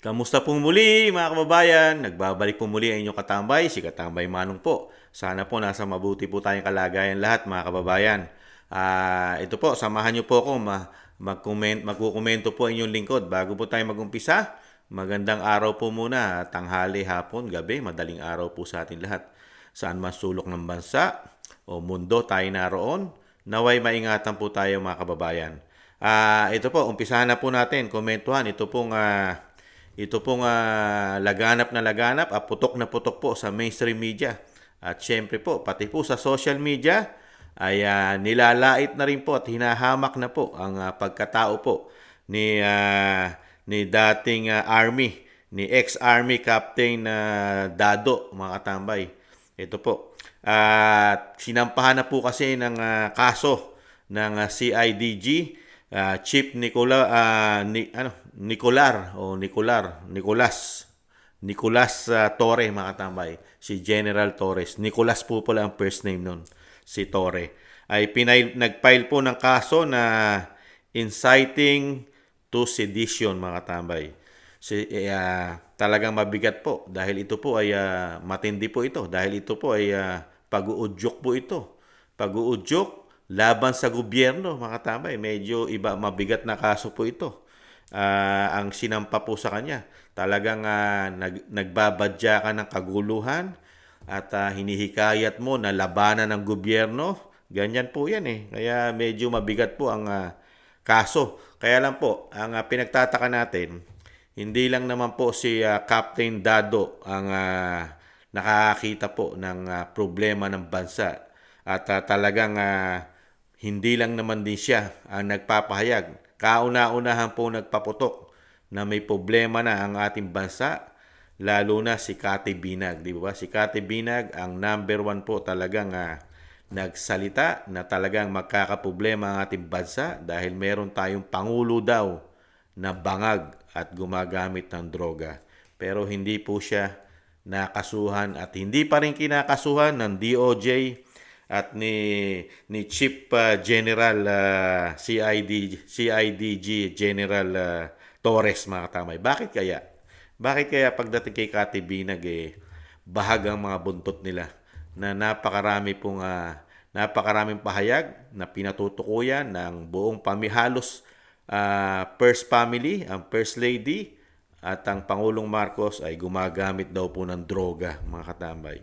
Kamusta pong muli mga kababayan? Nagbabalik po muli ang inyong katambay, si Katambay Manong po. Sana po nasa mabuti po tayong kalagayan lahat mga kababayan. Ito po, samahan niyo po ako magkukomento po ang inyong lingkod. Bago po tayo magumpisa, magandang araw po muna, tanghali, hapon, gabi, madaling araw po sa atin lahat. Saan man sulok ng bansa o mundo tayo naroon, naway maingatan po tayo mga kababayan. Ito po, umpisahan na po natin, komentuhan. Ito pong laganap, putok na putok po sa mainstream media. At syempre po, pati po sa social media, ay nilalait na rin po at hinahamak na po ang pagkatao po ni dating Army, ni ex-Army Captain Dado, mga katambay. Ito po. Sinampahan na po kasi ng kaso ng CIDG, Chief Nicolas Torre, mga katambay. Si General Torres. Nicolas po pala ang first name nun, si Torre. Nag-file po ng kaso na inciting to sedition, mga katambay. Talagang mabigat po dahil ito po ay matindi po ito. Dahil ito po ay pag-uudyok po ito. Pag-uudyok laban sa gobyerno, mga katambay. Medyo mabigat na kaso po ito. Ang sinampa po sa kanya. Talagang nagbabadya ka ng kaguluhan at hinihikayat mo na labanan ng gobyerno. Ganyan po yan eh. Kaya medyo mabigat po ang kaso. Kaya lang po, ang pinagtataka natin, hindi lang naman po si Captain Dado ang nakakita po ng problema ng bansa. At talagang hindi lang naman din siya ang nagpapahayag. Kauna-unahan po nagpaputok na may problema na ang ating bansa, lalo na si Kati Binag, di ba? Si Kati Binag ang number one po talagang nagsalita na talagang magkakaproblema ang ating bansa dahil meron tayong pangulo daw na bangag at gumagamit ng droga. Pero hindi po siya nakasuhan at hindi pa rin kinakasuhan ng DOJ at ni Chief General CIDG General Torres, mga katamay. Bakit kaya? Bakit kaya pagdating kay Kati Binag bahag ang mga buntot nila na napakaraming pahayag na pinatutukuyan ng buong halos First Family, ang First Lady at ang Pangulong Marcos ay gumagamit daw po ng droga, mga katambay.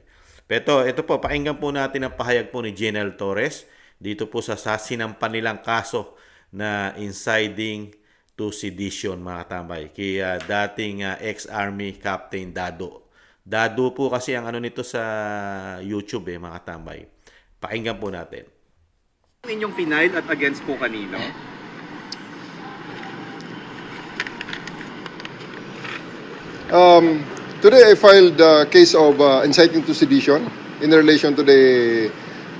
Pero ito po, pakinggan po natin ang pahayag po ni General Torres dito po sa sinampan nilang kaso na inciting to sedition, mga katambay, kay dating ex-Army Captain Dado. Dado po kasi ang ano nito sa YouTube mga katambay. Pakinggan po natin. Inyong final at against po kanino? Today I filed a case of inciting to sedition in relation to the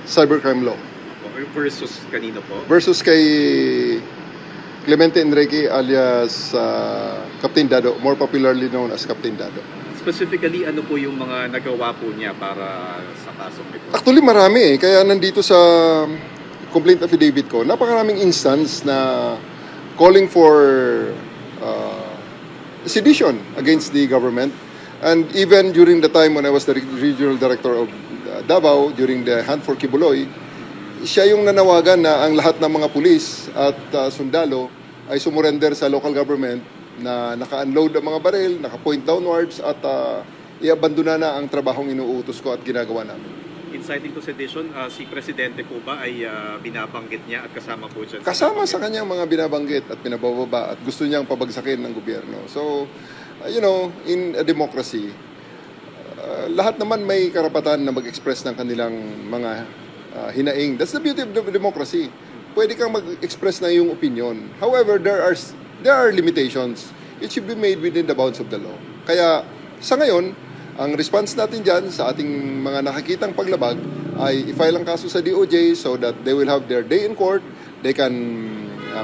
cybercrime law Versus kanino po? versus kay Clemente Enrique alias Captain Dado, more popularly known as Captain Dado. Specifically, ano po yung mga nagawa po niya para sa kasong ito? Actually marami kaya nandito sa complaint affidavit ko, napakaraming instance na calling for sedition against the government. And even during the time when I was the regional director of Davao, during the Hunt for Kibuloy, siya yung nanawagan na ang lahat ng mga pulis at sundalo ay sumurrender sa local government na naka-unload ang mga baril, naka-point downwards at i-abandona na ang trabahong inuutos ko at ginagawa namin. Inciting to sedition, si Presidente po ba ay binabanggit niya at kasama po dyan? Kasama sa kanyang mga binabanggit at pinabababa at gusto niyang pabagsakin ng gobyerno. So, in a democracy, lahat naman may karapatan na mag-express ng kanilang mga hinaing. That's the beauty of democracy. Pwede kang mag-express na yung opinion. However, there are limitations. It should be made within the bounds of the law. Kaya sa ngayon, ang response natin dyan sa ating mga nakakitang paglabag ay i-file ang kaso sa DOJ so that they will have their day in court. They can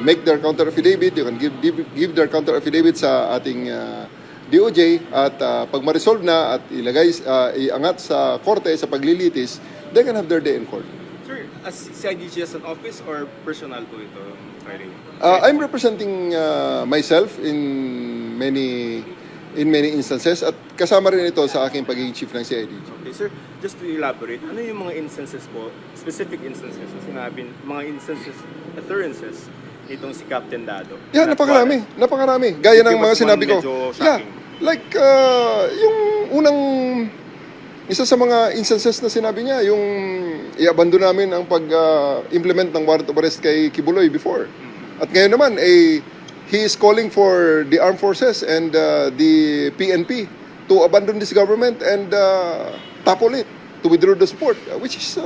make their counter affidavit. They can give their counter affidavit sa ating DOJ at pag ma-resolve na at iangat sa korte sa paglilitis, they can have their day in court. Sir, as CIDG as an office or personal po ito? I'm representing myself in many in many instances at kasama rin ito sa aking pagiging chief ng CIDG. Okay, sir, just to elaborate, ano yung mga instances po, specific instances na sinabi, mga instances, occurrences nitong si Captain Dado? Yeah, napakarami. Gaya ng Give mga us one sinabi ko. medyo Yeah, shocking. like yung unang isa sa mga instances na sinabi niya, yung i-abandon namin ang pag-implement ng warrant of arrest kay Kibuloy before. At ngayon naman, he is calling for the armed forces and the PNP to abandon this government and topple it, to withdraw the support, which is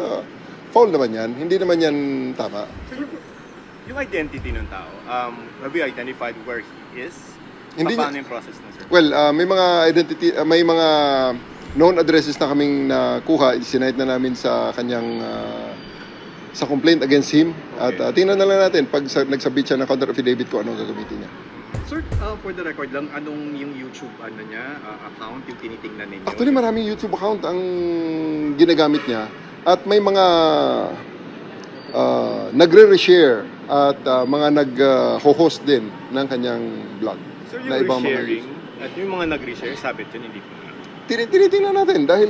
foul naman yan. Hindi naman yan tama. So, yung identity ng tao, have you identified where he is? Hindi Paano yung process na, sir? Well, may mga may mga known addresses na kaming nakuha, sinite na namin sa kanyang sa complaint against him. Okay. At tingnan na lang natin pag nagsabit siya ng counter affidavit ko anong gagamitin niya. Sir, for the record lang, anong yung YouTube account yung tinitingnan ninyo? Actually, maraming YouTube account ang ginagamit niya at may mga nagre-reshare at mga nag-host din ng kanyang vlog. Sir, na yung ibang mga resharing, at yung mga nag-reshare, sabit yun, hindi po nga. Tinitingnan natin dahil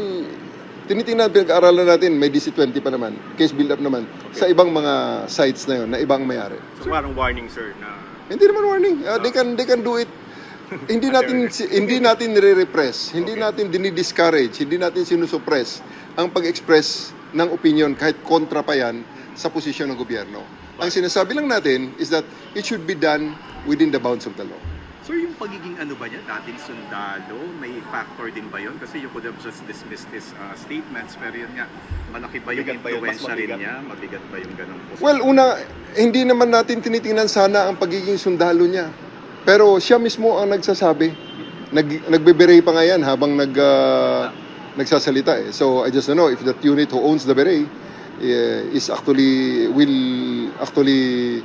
tinitingnan natin, pinag-aaralan natin, may DC-20 pa naman, case build-up naman, sa ibang mga sites na yun, na ibang mayari. So parang warning, sir, na Hindi naman warning. They can do it. Hindi natin nire-repress, hindi natin dinidiscourage, hindi natin sinusuppress ang pag-express ng opinion kahit kontra pa yan sa posisyon ng gobyerno. Ang sinasabi lang natin is that it should be done within the bounds of the law. Sir, yung pagiging ano ba niya, dating sundalo, may factor din ba yun? Kasi you could have just dismissed his statements, pero yun nga, malaki ba yung Mabigat ba yun? Mas influensya rin mabigat? niya? Mabigat ba yung ganong posisyon? Well, una, hindi naman natin tinitingnan sana ang pagiging sundalo niya. Pero siya mismo ang nagsasabi. Nagbe-beret pa nga yan habang nagsasalita eh. So I just don't know if that unit who owns the beret will actually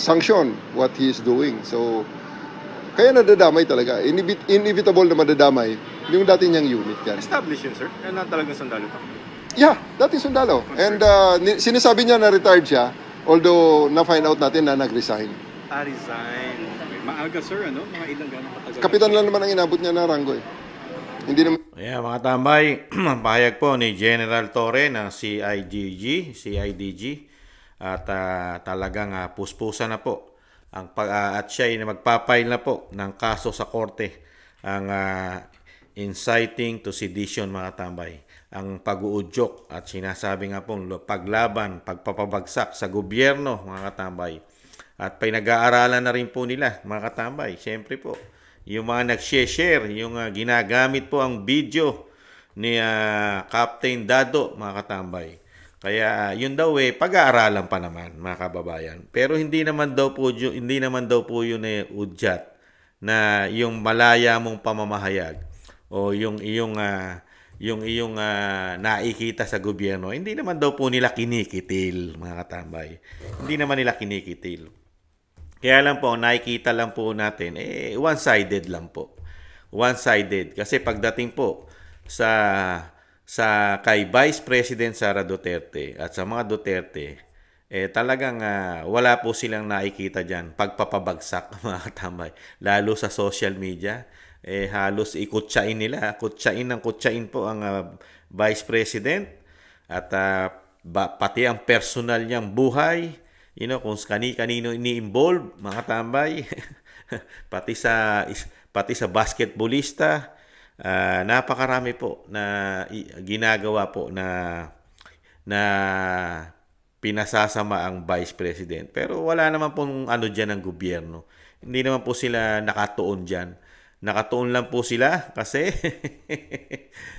sanction what he is doing. So kaya nadadamay talaga. Inevitable na madadamay yung dati niyang unit yan. Establish yun, sir? Na talagang sundalo to. Yeah, dati sundalo. And sinasabi niya na retired siya, although na-find out natin na nag-resign. Resign. Maaga, sir, ano? Mga ilang ganong katagal? Kapitan lang naman ang inabot niya na ranggo eh. Hindi naman Ayan mga tambay, pahayag po ni General Torre ng CIDG at talagang puspusan na po at siya ay magpapail na po ng kaso sa korte ang inciting to sedition mga tambay, ang pag-uudyok at sinasabi nga pong paglaban, pagpapabagsak sa gobyerno mga katambay. At pinag-aaralan na rin po nila mga katambay, siyempre po yung mga nag-share, yung ginagamit po ang video ni Captain Dado, mga katambay. Kaya yun daw pag-aaralan pa naman, mga kababayan. Pero hindi naman daw po yun udyat na yung malaya mong pamamahayag o yung iyong nakikita sa gobyerno. Hindi naman daw po nila kinikitil, mga katambay. Hindi naman nila kinikitil. Kaya lang po, nakikita lang po natin, one-sided lang po. One-sided. Kasi pagdating po sa kay Vice President Sara Duterte at sa mga Duterte, talagang wala po silang nakikita dyan. Pagpapabagsak, mga katambay. Lalo sa social media, halos ikutsain nila. Kutsain po ang Vice President at pati ang personal niyang buhay. Kung kanino ini-involve, mga tambay, pati sa basketballista, napakarami po na ginagawa po na pinasasama ang Vice President. Pero wala naman pong diyan ng gobyerno. Hindi naman po sila nakatuon diyan. Nakatuon lang po sila kasi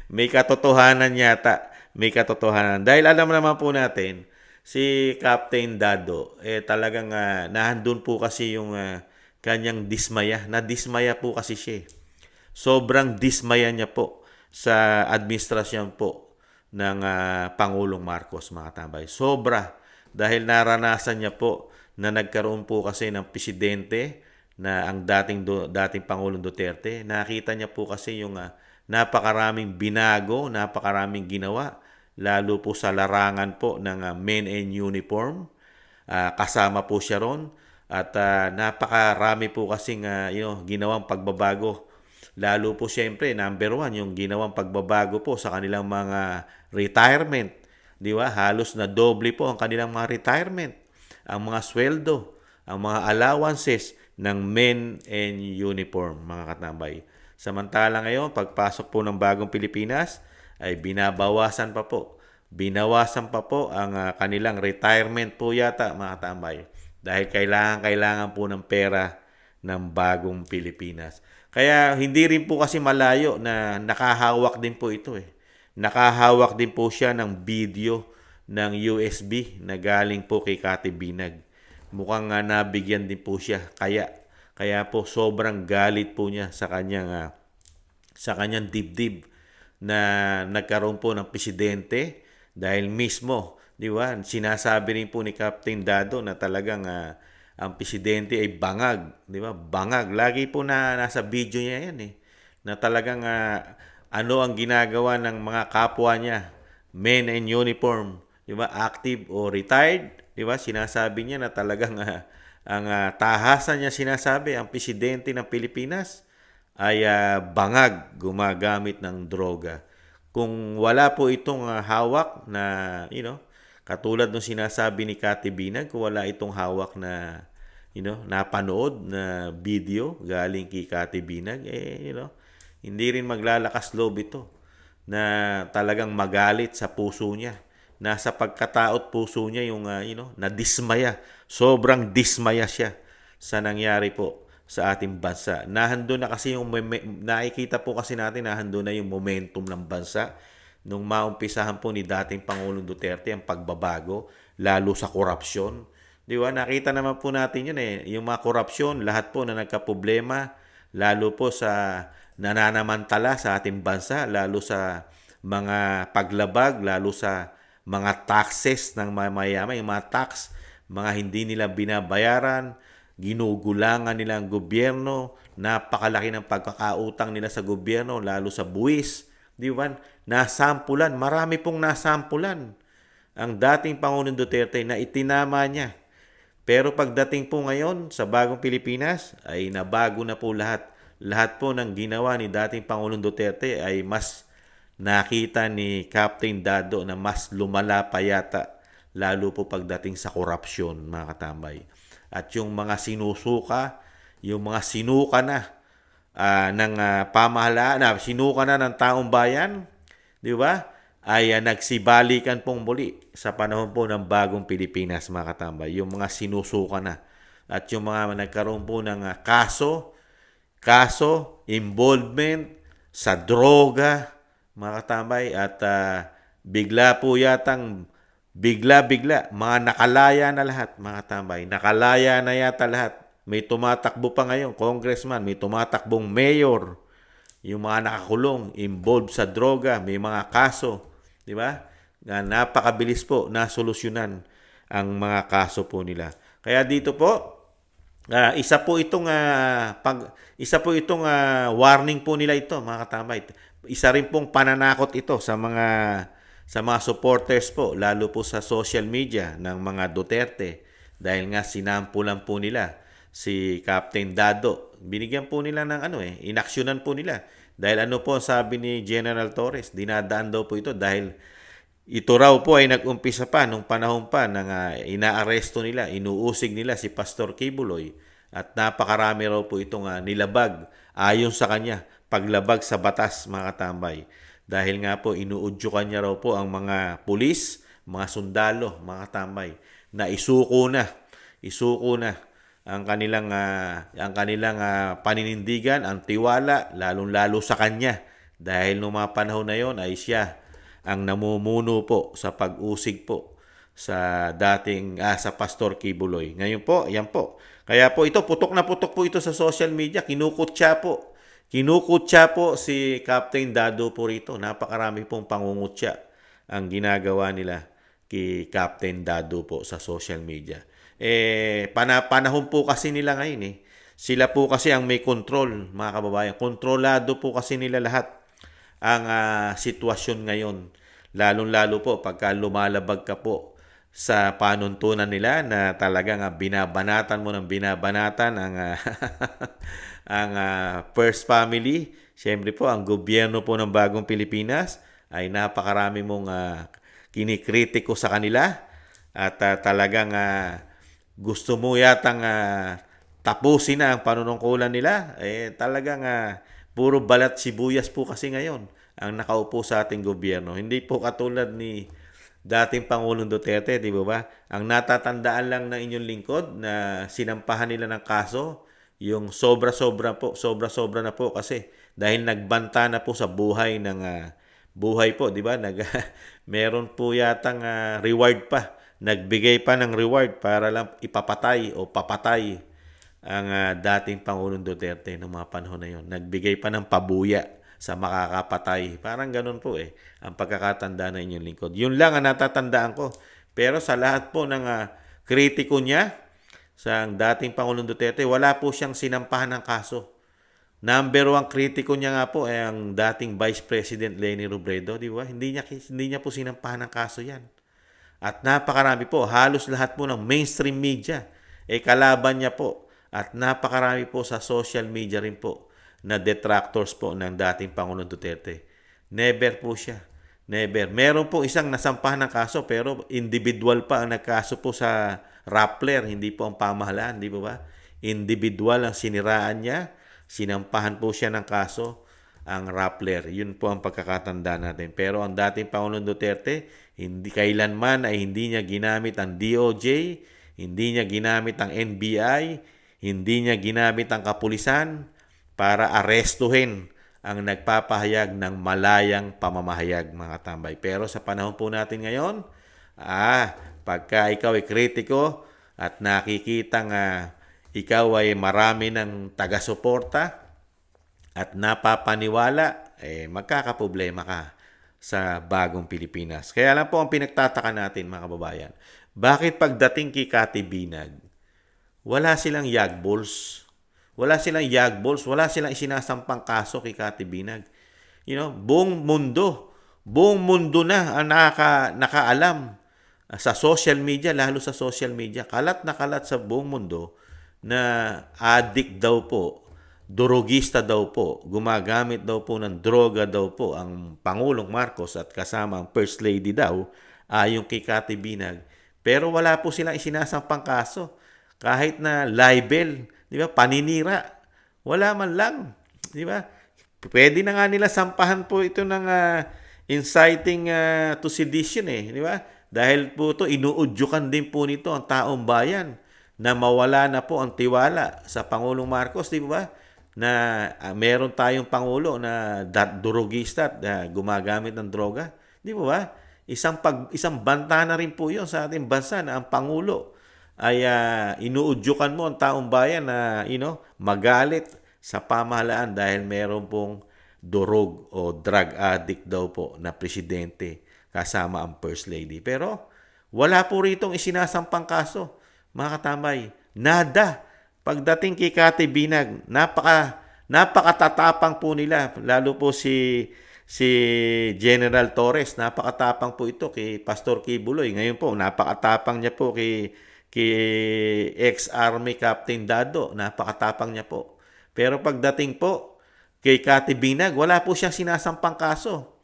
may katotohanan yata. May katotohanan. Dahil alam naman po natin, si Captain Dado, talagang nahandun po kasi yung kanyang dismaya. Nadismaya po kasi siya. Sobrang dismaya niya po sa administrasyon po ng Pangulong Marcos, mga tambay. Sobra. Dahil naranasan niya po na nagkaroon po kasi ng presidente na ang dating Pangulong Duterte. Nakita niya po kasi yung napakaraming binago, napakaraming ginawa. Lalo po sa larangan po ng men in uniform. Kasama po siya ron. At napakarami po kasing ginawang pagbabago Lalo po siyempre, number one, yung ginawang pagbabago po sa kanilang mga retirement. Di ba? Halos na doble po ang kanilang mga retirement, ang mga sweldo, ang mga allowances ng men in uniform, mga katambay. Samantala ngayon, pagpasok po ng bagong Pilipinas, ay binabawasan pa po. Binawasan pa po ang kanilang retirement po yata, mga katambay. Dahil kailangan po ng pera ng bagong Pilipinas. Kaya hindi rin po kasi malayo na nakahawak din po ito eh. Nakahawak din po siya ng video ng USB na galing po kay Kati Binag. Mukhang nabigyan din po siya. Kaya po sobrang galit po niya sa kanyang dibdib na nagkaroon po ng presidente dahil mismo, di ba? Sinasabi rin po ni Captain Dado na talagang ang presidente ay bangag, di ba? Bangag. Lagi po na nasa video niya yan eh. Na talagang ano ang ginagawa ng mga kapwa niya, men in uniform, di ba? Active o retired, di ba? Sinasabi niya na talagang ang tahasan niya sinasabi, ang presidente ng Pilipinas ay bangag, gumagamit ng droga. Kung wala po itong hawak na, katulad ng sinasabi ni Kati Binag, kung wala itong hawak na, napanood na video galing kay Kati Binag, hindi rin maglalakas loob ito na talagang magalit sa puso niya. Nasa pagkataot puso niya yung, na-dismaya. Sobrang dismaya siya sa nangyari po sa ating bansa. Nahando na kasi nakikita po kasi natin nahando na yung momentum ng bansa nung maumpisahan po ni dating Pangulong Duterte ang pagbabago, lalo sa korupsyon. Di ba? Nakita naman po natin yun eh. Yung mga korupsyon, lahat po na nagkaproblema, lalo po sa nananamantala sa ating bansa, lalo sa mga paglabag, lalo sa mga taxes ng mayaman, yung mga tax, mga hindi nila binabayaran, ginugulangan nila ang gobyerno, napakalaki ng pagkakautang nila sa gobyerno, lalo sa buwis. Di ba? Nasampulan, marami pong nasampulan ang dating Pangulong Duterte na itinama niya. Pero pagdating po ngayon sa bagong Pilipinas, ay nabago na po lahat. Lahat po ng ginawa ni dating Pangulong Duterte ay mas nakita ni Captain Dado na mas lumala pa yata, lalo po pagdating sa korupsyon, mga katambay. At yung mga sinusuka, yung mga sinuka na ng pamahalaan, sinuka na ng taong bayan, di ba? Ay nagsibalikan pong muli sa panahon po ng bagong Pilipinas, mga katambay. Yung mga sinusuka na. At yung mga nagkaroon po ng kaso, involvement sa droga, mga katambay. At bigla, mga nakalaya na lahat, mga katambay. Nakalaya na yata lahat. May tumatakbo pa ngayon, congressman, may tumatakbong mayor. Yung mga nakakulong, involved sa droga, may mga kaso. Di ba? Napakabilis po na solusyonan ang mga kaso po nila. Kaya dito po, isa po itong warning po nila ito, mga katambay. Isa rin pong pananakot ito sa mga supporters po, lalo po sa social media ng mga Duterte, dahil nga sinampulan po nila si Captain Dado. Binigyan po nila ng inaksyonan po nila. Dahil po sabi ni General Torres, dinadaan daw po ito dahil ito raw po ay nag-umpisa pa nung panahon pa nang inaaresto nila, inuusig nila si Pastor Kibuloy, at napakarami raw po itong nilabag ayon sa kanya, paglabag sa batas, mga katambay. Dahil nga po inuudyukan niya raw po ang mga pulis, mga sundalo, mga katambay, na isuko na ang kanilang paninindigan, ang tiwala, lalong-lalo sa kanya. Dahil noong mga panahon na yon ay siya ang namumuno po sa pag-usig po sa sa Pastor Kibuloy. Ngayon po, yan po. Kaya po ito, putok na putok po ito sa social media. Kinukutya po si Captain Dado po rito. Napakarami pong pangungutya ang ginagawa nila kay Captain Dado po sa social media. Panahon po kasi nila ngayon . Sila po kasi ang may control, mga kababayan. Kontrolado po kasi nila lahat ang sitwasyon ngayon. Lalong-lalo po pagka lumalabag ka po sa panuntunan nila na talagang binabanatan mo ng binabanatan ang ang First Family, siyempre po ang gobyerno po ng bagong Pilipinas ay napakarami mong kinikritiko sa kanila at talagang gusto mo yatang tapusin na ang panunungkulan nila. Talagang puro balat sibuyas po kasi ngayon ang nakaupo sa ating gobyerno. Hindi po katulad ni dating Pangulong Duterte, di ba ba? Ang natatandaan lang ng inyong lingkod na sinampahan nila ng kaso, yung sobra-sobra na po kasi dahil nagbanta na po sa buhay ng buhay po, di ba? Meron po yatang reward pa. Nagbigay pa ng reward para lang ipapatay o papatay ang dating Pangulong Duterte noong mga panahon na yon. Nagbigay pa ng pabuya sa makakapatay. Parang ganun po ang pagkakatanda na inyong lingkod. Yun lang ang natatandaan ko. Pero sa lahat po ng kritiko niya sa dating Pangulong Duterte, wala po siyang sinampahan ng kaso. Number 1 kritiko niya nga po ay ang dating Vice President Leni Robredo, di ba? Hindi niya po sinampahan ng kaso yan. At napakarami po, halos lahat po ng mainstream media kalaban niya po. At napakarami po sa social media rin po na detractors po ng dating Pangulong Duterte. Never po siya. Never. Meron po isang nasampahan ng kaso pero individual pa ang nagkaso po sa Rappler, hindi po ang pamahalaan, di ba? Individual ang siniraan niya, sinampahan po siya ng kaso ang Rappler. Yun po ang pagkakatanda natin. Pero ang dating Pangulong Duterte, hindi kailanman ay hindi niya ginamit ang DOJ, hindi niya ginamit ang NBI, hindi niya ginamit ang kapulisan para arestuhin ang nagpapahayag ng malayang pamamahayag, mga tambay. Pero sa panahon po natin ngayon, pagka ikaw ay kritiko at nakikitang ikaw ay marami ng taga-suporta at napapaniwala, magkakaproblema ka sa bagong Pilipinas. Kaya lang po ang pinagtataka natin, mga kababayan, bakit pagdating kay Cathy Binag, wala silang yagballs? Wala silang yagballs, wala silang isinasampang kaso kay Cathy Binag. Buong mundo na ang nakaalam sa social media, lalo sa social media. Kalat na kalat sa buong mundo na addict daw po, drogista daw po, gumagamit daw po ng droga daw po ang Pangulong Marcos at kasama ang First Lady daw, ayon kay Cathy Binag. Pero wala po silang isinasampang kaso. Kahit na libel, di ba, paninira, wala man lang, di ba? Pwede na nga nila sampahan po ito ng inciting to sedition, di ba? Dahil po ito, inuudyukan din po nito ang taong bayan na mawala na po ang tiwala sa Pangulong Marcos, di ba? Na meron tayong Pangulo na drogista at gumagamit ng droga, di ba? Isang banta na rin po yun sa ating bansa na ang Pangulo ay inuudyukan mo ang taong bayan na magalit sa pamahalaan dahil meron pong durog o drug addict daw po na presidente kasama ang First Lady. Pero wala po ritong isinasampang kaso, mga katambay. Nada. Pagdating kay Cathy Binag, napakatatapang po nila, lalo po si General Torres, napakatapang po ito kay Pastor Kibuloy. Ngayon po, napakatapang niya po kay ex-Army Captain Dado, napakatapang niya po. Pero pagdating po kay Cathy Binag, wala po siyang sinasampang kaso.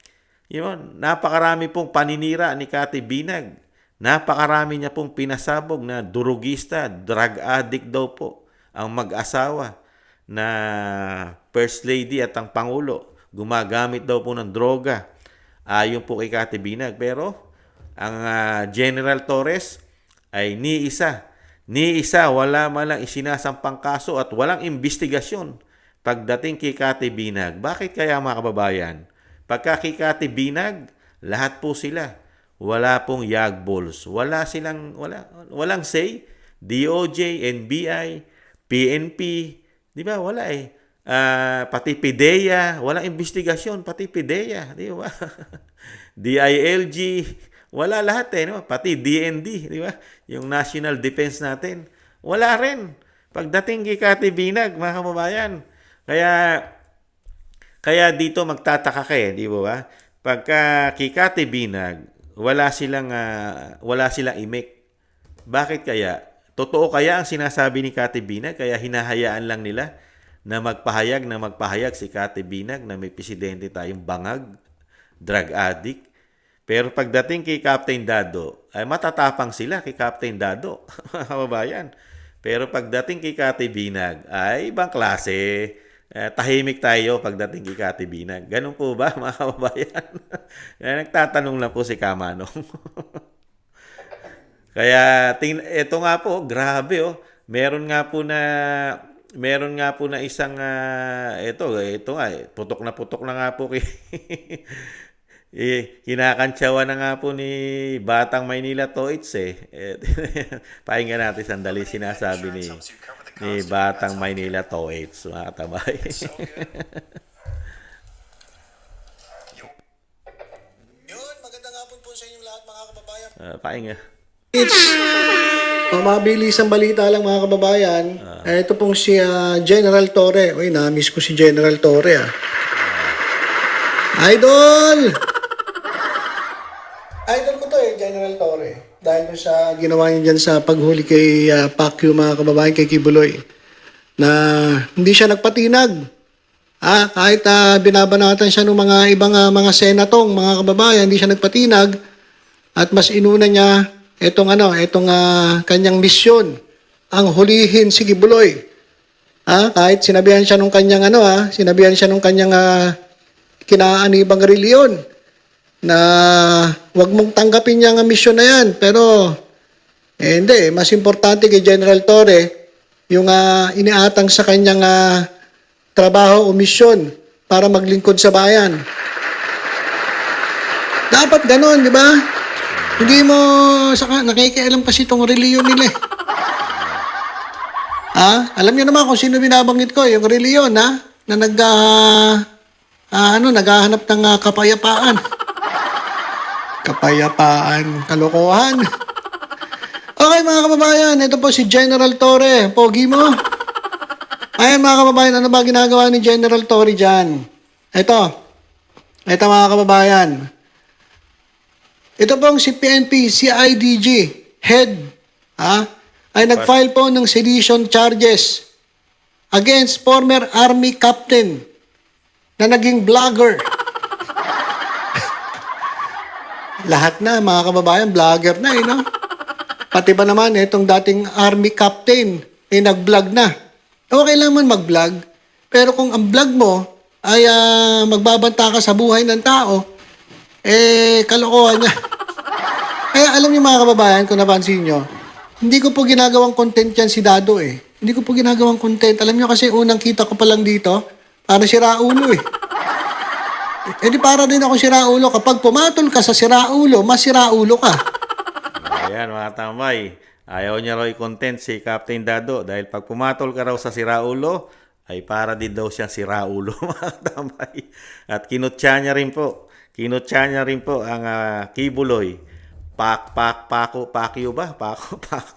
Napakarami pong paninira ni Cathy Binag. Napakarami niya pong pinasabog na durugista, drug addict daw po ang mag-asawa na First Lady at ang Pangulo. Gumagamit daw po ng droga ayon po kay Cathy Binag. Pero ang General Torres ay ni isa, wala man lang isinasampang kaso at walang investigasyon pagdating kay Cathy Binag. Bakit kaya, mga kababayan? Pagka kay Cathy Binag, lahat po sila, wala pong yagballs. Walang say. DOJ, NBI, PNP, di ba? Wala pati PIDEA, walang investigasyon, pati PIDEA, di ba? DILG, wala lahat no? Pati DND, di ba? Yung National Defense natin, wala rin. Pagdating kay Cathy Binag, mga kababayan, kaya dito magtataka kayo, di ba? Pagka kay Cathy Binag, wala silang imik. Bakit kaya? Totoo kaya ang sinasabi ni Cathy Binag, kaya hinahayaan lang nila na magpahayag si Kati Binag na may presidente tayong bangag, drug addict. Pero pagdating kay Captain Dado, ay matatapang sila kay Captain Dado, mga kababayan. Pero pagdating kay Kati Binag, ay ibang klase. Tahimik tayo pagdating kay Kati Binag. Ganun po ba, mga kababayan? Nagtatanong lang po si Kamanong. Kaya ito nga po, grabe oh. Meron nga po na isang ito nga putok na nga po kay kinakantsawa na nga po ni Batang Maynila Toits eh. Pakinggan natin sandali sinasabi ni Batang Maynila Toits, mga katabay. Yun, magandang hapon po sa inyong lahat mga kababayan. Pakinggan. Mabilisang balita lang mga kababayan. Ito pong si General Torre. Uy, na-miss ko si General Torre Idol! Idol ko to General Torre. Dahil sa ginawa niya dyan sa paghuli kay Pacquiao mga kababayan, kay Kibuloy. Na hindi siya nagpatinag. Kahit binabanatan siya ng mga ibang mga senatong, mga kababayan, hindi siya nagpatinag. At mas inuna niya itong kanyang misyon, ang hulihin si Kibuloy. Kahit sinabihan siya nung kanyang kinaanibang reliyon na wag mong tanggapin niya ang misyon na yan. Pero hindi, mas importante kay General Torre yung iniatang sa kanyang trabaho o misyon para maglingkod sa bayan. Dapat ganon, di ba? Hindi mo, nakikialam kasi itong reliyon nila Alam niyo naman kung sino binabanggit ko, yung reliyon, na naghahanap ng kapayapaan. Kapayapaan, kalokohan. Okay mga kababayan, ito po si General Torre, pogi mo. Ayan mga kababayan, ano ba ginagawa ni General Torre dyan? Ito mga kababayan. Ito pong si PNP, CIDG, head, ay nag-file po ng sedition charges against former army captain na naging vlogger. Lahat na, mga kababayan, vlogger na no? Pati ba naman, itong dating army captain, nag-vlog na. Okay lang man mag-vlog, pero kung ang vlog mo ay magbabanta ka sa buhay ng tao, kalokohan niya. Kaya alam niyo mga kababayan, kung napansin niyo, hindi ko po ginagawang content yan si Dado Hindi ko po ginagawang content. Alam niyo kasi unang kita ko pa lang dito, para si Raulo di para din ako si Raulo. Kapag pumatol ka sa si Raulo, mas si Raulo ka. Ayan mga tambay, ayaw niya raw i-content si Captain Dado dahil pag pumatol ka raw sa si Raulo, ay para din daw siya si Raulo, mga tambay. At kinutya niya rin po ang Kibuloy. Pacquiao ba?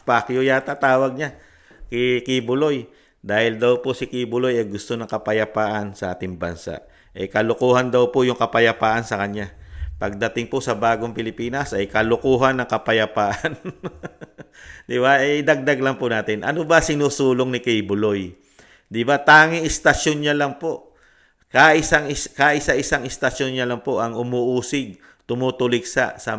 Pacquiao yata tawag niya. Kibuloy. Dahil daw po si Kibuloy ay gusto ng kapayapaan sa ating bansa. Kalukuhan daw po yung kapayapaan sa kanya. Pagdating po sa bagong Pilipinas ay kalukuhan ng kapayapaan. Di ba? Dagdag lang po natin. Ano ba sinusulong ni Kibuloy? Di ba? Tanging istasyon niya lang po. Kaisa-isang istasyon niya lang po ang umuusig, tumutuliksa sa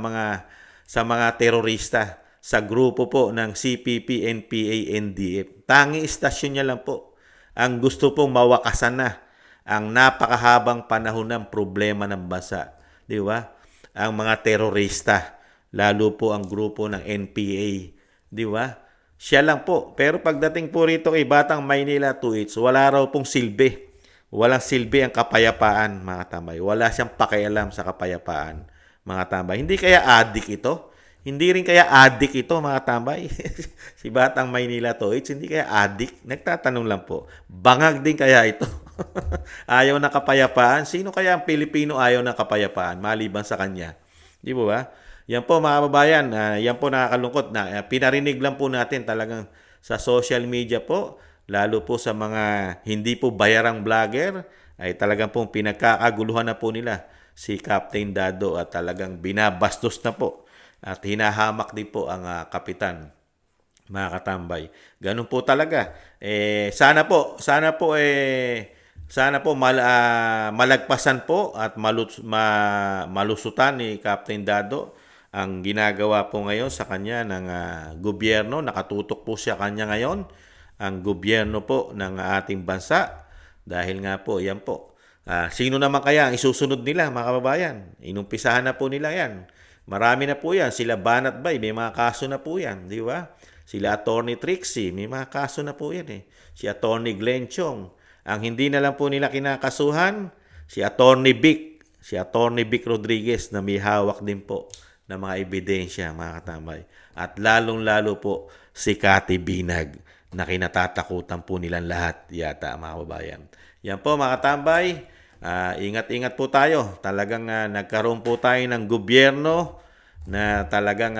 mga terorista sa grupo po ng CPP, NPA, NDF. Tanging istasyon niya lang po. Ang gusto pong mawakasan na ang napakahabang panahon ng problema ng bansa. Di ba? Ang mga terorista, lalo po ang grupo ng NPA. Di ba? Siya lang po. Pero pagdating po rito kay Batang Maynila Toits, wala raw pong silbi. Walang silbi ang kapayapaan, mga tambay. Wala siyang pakialam sa kapayapaan, mga tambay. Hindi kaya adik ito? Hindi rin kaya adik ito, mga tambay? Si Batang Maynila Toits, hindi kaya adik? Nagtatanong lang po. Bangag din kaya ito? Ayaw ng kapayapaan? Sino kaya ang Pilipino ayaw ng kapayapaan maliban sa kanya? Di ba? Yan po mga kababayan, yan po nakakalungkot na pinarinig lang po natin talagang sa social media po, lalo po sa mga hindi po bayarang vlogger, ay talagang pong pinagkakaguluhan na po nila si Captain Dado at talagang binabastos na po at hinahamak din po ang kapitan mga katambay. Ganun po talaga. Sana po malagpasan po at malusutan ni Captain Dado ang ginagawa po ngayon sa kanya ng gobyerno. Nakatutok po siya kanya ngayon, ang gobyerno po ng ating bansa. Dahil nga po, yan po. Sino naman kaya ang isusunod nila, mga kababayan? Inumpisahan na po nila yan. Marami na po yan. Sila Banat Bay, may mga kaso na po yan. Di ba? Sila Attorney Trixie, may mga kaso na po yan eh. Si Attorney Glenn Chong. Ang hindi na lang po nila kinakasuhan, si Attorney Vic. Si Attorney Vic Rodriguez na may hawak din po ng mga ebidensya, mga katambay. At lalong-lalo po si Cathy Binag na kinatatakutan po nilang lahat yata, mga kababayan. Yan po, mga katambay. Ingat-ingat po tayo. Talagang nagkaroon po tayo ng gobyerno na talagang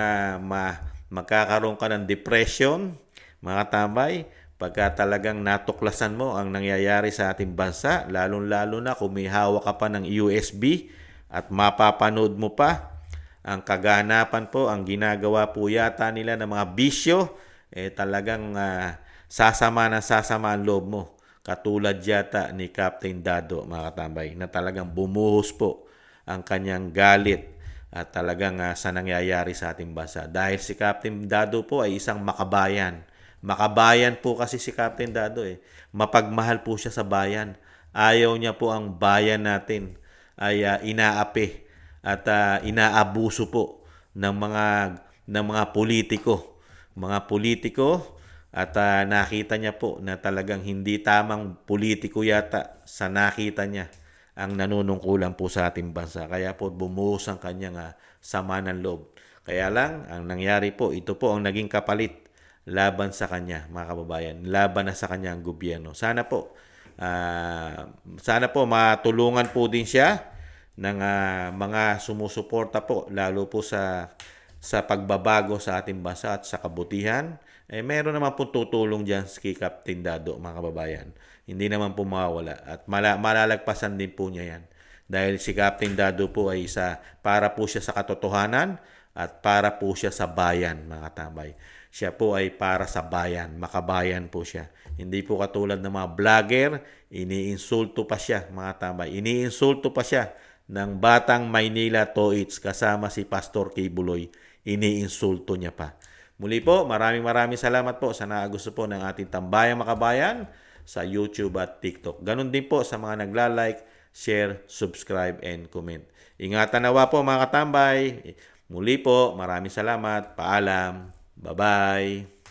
magkakaroon ka ng depression, mga katambay, pagka talagang natuklasan mo ang nangyayari sa ating bansa, lalong-lalo na kung may hawak ka pa ng USB at mapapanood mo pa ang kaganapan po, ang ginagawa po yata nila ng mga bisyo, talagang sasama ang loob mo. Katulad yata ni Captain Dado, mga katambay, na talagang bumuhos po ang kanyang galit at talagang sa nangyayari sa ating bansa. Dahil si Captain Dado po ay isang makabayan. Makabayan po kasi si Captain Dado eh. Mapagmahal po siya sa bayan. Ayaw niya po ang bayan natin ay inaapi at inaabuso po ng mga politiko. Mga politiko at nakita niya po na talagang hindi tamang politiko yata sa nakita niya ang nanunungkulan po sa ating bansa. Kaya po bumuhos ang kanyang sama ng loob. Kaya lang, ang nangyari po, ito po ang naging kapalit laban sa kanya, mga kababayan. Laban na sa kanya ang gobyerno. Sana po matulungan po din siya ng mga sumusuporta po, lalo po sa pagbabago sa ating bansa at sa kabutihan. Meron naman po tutulong dyan kay Captain Dado, mga kababayan. Hindi naman po mawawala. At malalagpasan din po niya yan. Dahil si Captain Dado po ay para po siya sa katotohanan at para po siya sa bayan, mga katambay. Siya po ay para sa bayan, makabayan po siya. Hindi po katulad ng mga vlogger, iniinsulto pa siya, mga katambay. Iniinsulto pa siya ng Batang Maynila Toits kasama si Pastor Kibuloy. Iniinsulto niya pa. Muli po, maraming salamat po sa gusto po ng ating Tambayang Makabayan sa YouTube at TikTok. Ganon din po sa mga nagla-like, share, subscribe, and comment. Ingatan nawa po, mga katambay. Muli po, maraming salamat. Paalam. Bye-bye.